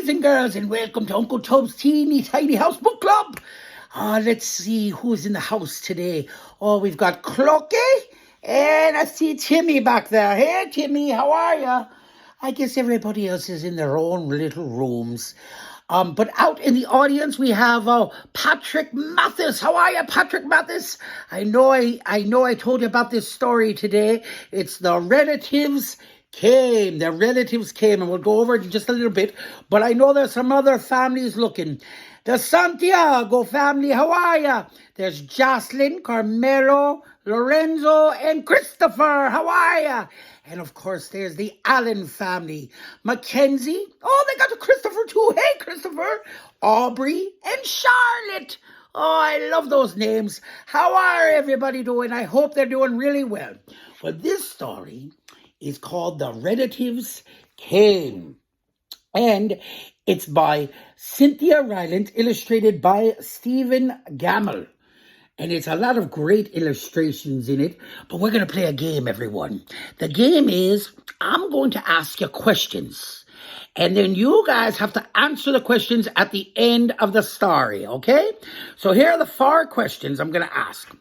boys and girls, and welcome to Uncle Tubz' Teeny Tiny House Book Club. Let's see who's in the house today. Oh, we've got Clucky, and I see Timmy back there. Hey, Timmy, how are you? I guess everybody else is in their own little rooms. But out in the audience, we have Patrick Mathis. How are you, Patrick Mathis? I know I told you about this story today. It's The Relatives Came. The relatives came, and we'll go over it in just a little bit. But I know there's some other families looking. The Santiago family, how are ya? There's Jocelyn, Carmelo, Lorenzo, and Christopher. How are ya? And of course, there's the Allen family. Mackenzie. Oh, they got the Christopher too. Hey, Christopher. Aubrey and Charlotte. Oh, I love those names. How are everybody doing? I hope they're doing really well. Well, this story is called The Relatives Came. And it's by Cynthia Rylant, illustrated by Stephen Gammell. And it's a lot of great illustrations in it. But we're going to play a game, everyone. The game is, I'm going to ask you questions. And then you guys have to answer the questions at the end of the story, okay? So here are the 4 questions I'm going to ask.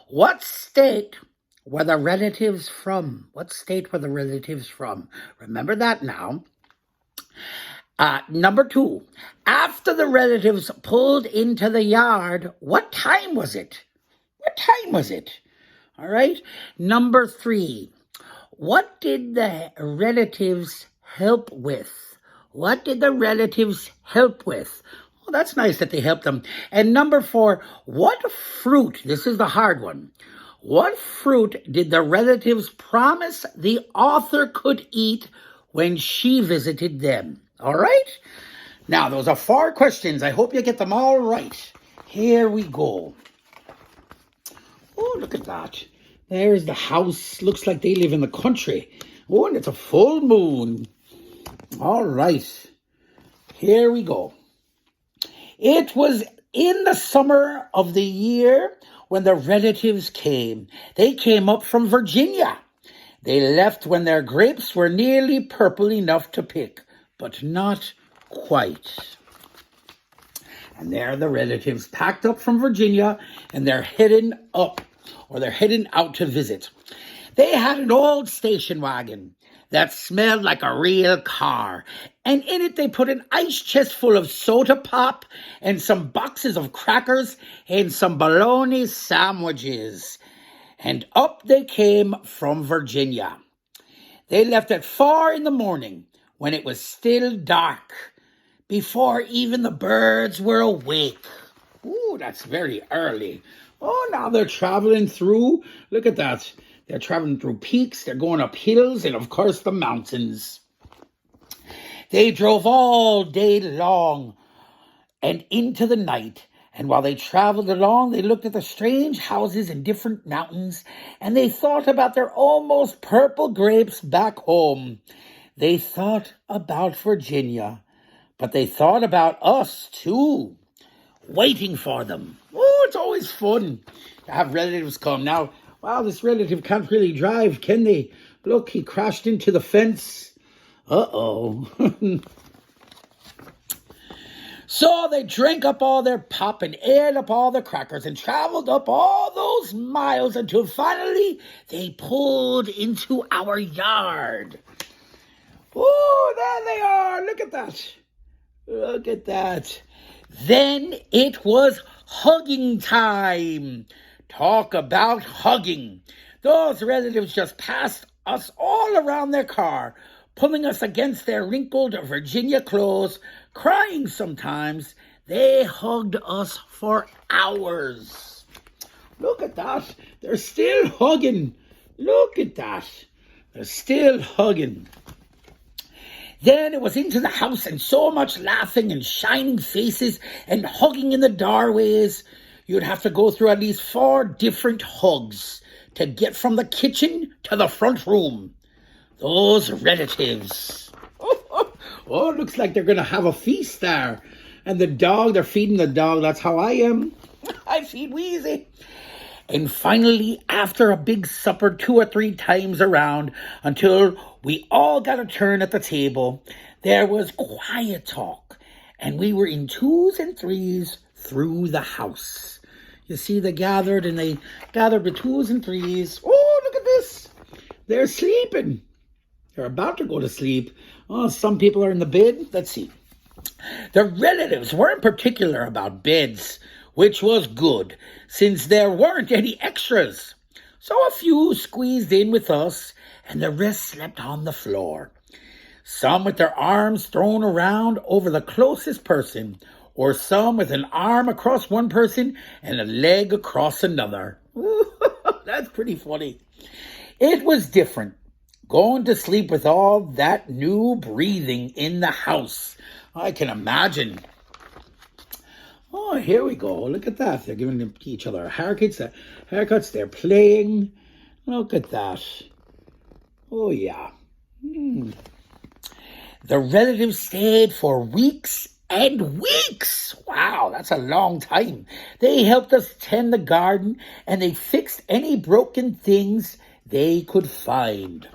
What state were the relatives from? What state were the relatives from? Remember that now. Number 2, after the relatives pulled into the yard, what time was it? What time was it? All right. Number 3, what did the relatives help with? What did the relatives help with? Well, that's nice that they helped them. And number 4, what fruit? This is the hard one. What fruit did the relatives promise the author could eat when she visited them? All right? Now, those are 4 questions. I hope you get them all right. Here we go. Oh, look at that. There's the house. Looks like they live in the country. Oh, and it's a full moon. All right. Here we go. It was in the summer of the year when the relatives came. They came up from Virginia. They left when their grapes were nearly purple enough to pick, but not quite. And there the relatives packed up from Virginia, and they're heading up, or they're heading out to visit. They had an old station wagon that smelled like a real car. And in it, they put an ice chest full of soda pop and some boxes of crackers and some bologna sandwiches. And up they came from Virginia. They left at 4 a.m. when it was still dark, before even the birds were awake. Ooh, that's very early. Oh, now they're traveling through. Look at that. They're traveling through peaks, they're going up hills, and of course the mountains. They drove all day long and into the night. And while they traveled along, they looked at the strange houses in different mountains, and they thought about their almost purple grapes back home. They thought about Virginia, but they thought about us too, waiting for them. Oh, it's always fun to have relatives come. Now, wow, this relative can't really drive, can they? Look, he crashed into the fence. Uh-oh. So they drank up all their pop and ate up all the crackers and traveled up all those miles until finally they pulled into our yard. Oh, there they are. Look at that. Look at that. Then it was hugging time. Talk about hugging. Those relatives just passed us all around their car, pulling us against their wrinkled Virginia clothes, crying sometimes. They hugged us for hours. Look at that. They're still hugging. Look at that. They're still hugging. Then it was into the house, and so much laughing and shining faces and hugging in the doorways. You'd have to go through at least 4 different hugs to get from the kitchen to the front room. Those relatives. Oh, looks like they're going to have a feast there. And the dog, they're feeding the dog. That's how I am. I feed Wheezy. And finally, after a big supper 2 or 3 times around, until we all got a turn at the table, there was quiet talk, and we were in twos and threes through the house. You see, they gathered with twos and threes. Oh, look at this. They're sleeping. They're about to go to sleep. Oh, some people are in the bed. Let's see. The relatives weren't particular about beds, which was good, since there weren't any extras. So a few squeezed in with us, and the rest slept on the floor. Some with their arms thrown around over the closest person, or some with an arm across one person and a leg across another. That's pretty funny. It was different, going to sleep with all that new breathing in the house. I can imagine. Oh, here we go. Look at that. They're giving each other haircuts. They're playing. Look at that. Oh, yeah. The relatives stayed for weeks and weeks. Wow, that's a long time. They helped us tend the garden, and they fixed any broken things they could find.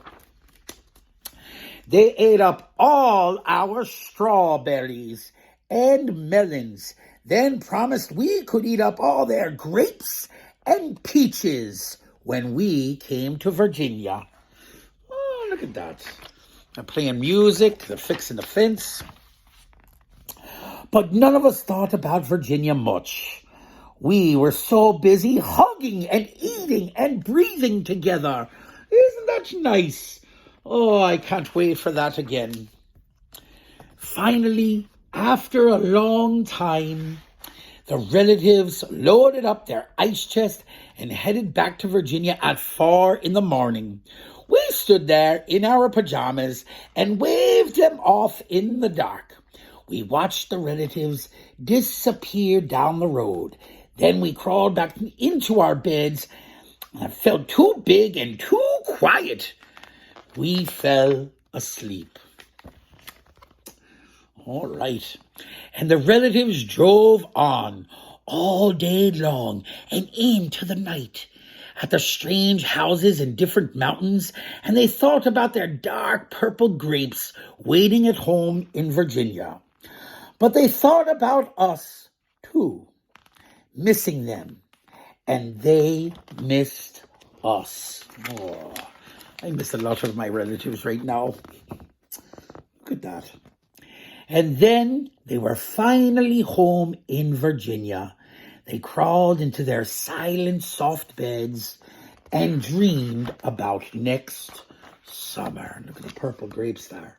They ate up all our strawberries and melons, then promised we could eat up all their grapes and peaches when we came to Virginia. Oh, look at that. They're playing music, they're fixing the fence. But none of us thought about Virginia much. We were so busy hugging and eating and breathing together. Isn't that nice? Oh, I can't wait for that again. Finally, after a long time, the relatives loaded up their ice chest and headed back to Virginia at 4 a.m. We stood there in our pajamas and waved them off in the dark. We watched the relatives disappear down the road. Then we crawled back into our beds, and it felt too big and too quiet. We fell asleep. All right. And the relatives drove on all day long and into the night at the strange houses in different mountains, and they thought about their dark purple grapes waiting at home in Virginia. But they thought about us, too, missing them, and they missed us. Oh, I miss a lot of my relatives right now. Look at that. And then they were finally home in Virginia. They crawled into their silent, soft beds and dreamed about next summer. Look at the purple grapes there.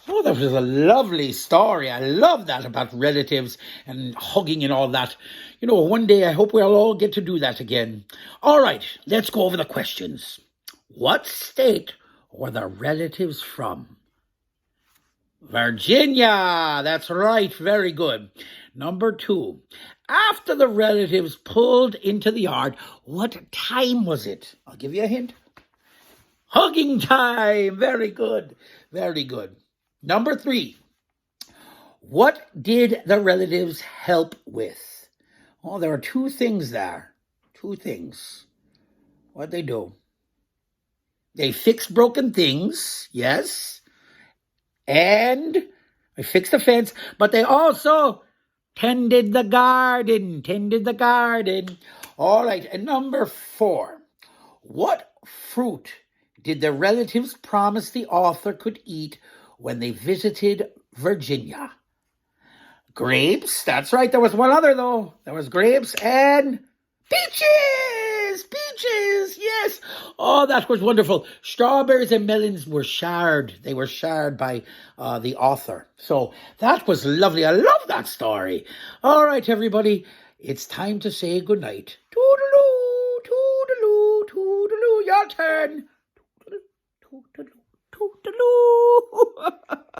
Oh, that was a lovely story. I love that about relatives and hugging and all that. You know, one day I hope we'll all get to do that again. All right, let's go over the questions. What state were the relatives from? Virginia. That's right. Very good. Number 2. After the relatives pulled into the yard, what time was it? I'll give you a hint. Hugging time. Very good. Very good. Number 3. What did the relatives help with? Oh, there are 2 things there. 2 things. What'd they do? They fixed broken things, yes. And they fixed the fence, but they also tended the garden. All right, and number 4. What fruit did the relatives promise the author could eat when they visited Virginia? Grapes. That's right. There was one other, though. There was grapes and peaches. Yes. Oh, that was wonderful. Strawberries and melons were shared. They were shared by the author. So that was lovely. I love that story. All right, everybody. It's time to say goodnight. Toodaloo, toodaloo, toodaloo. Your turn. Toodaloo, toodaloo, toodaloo.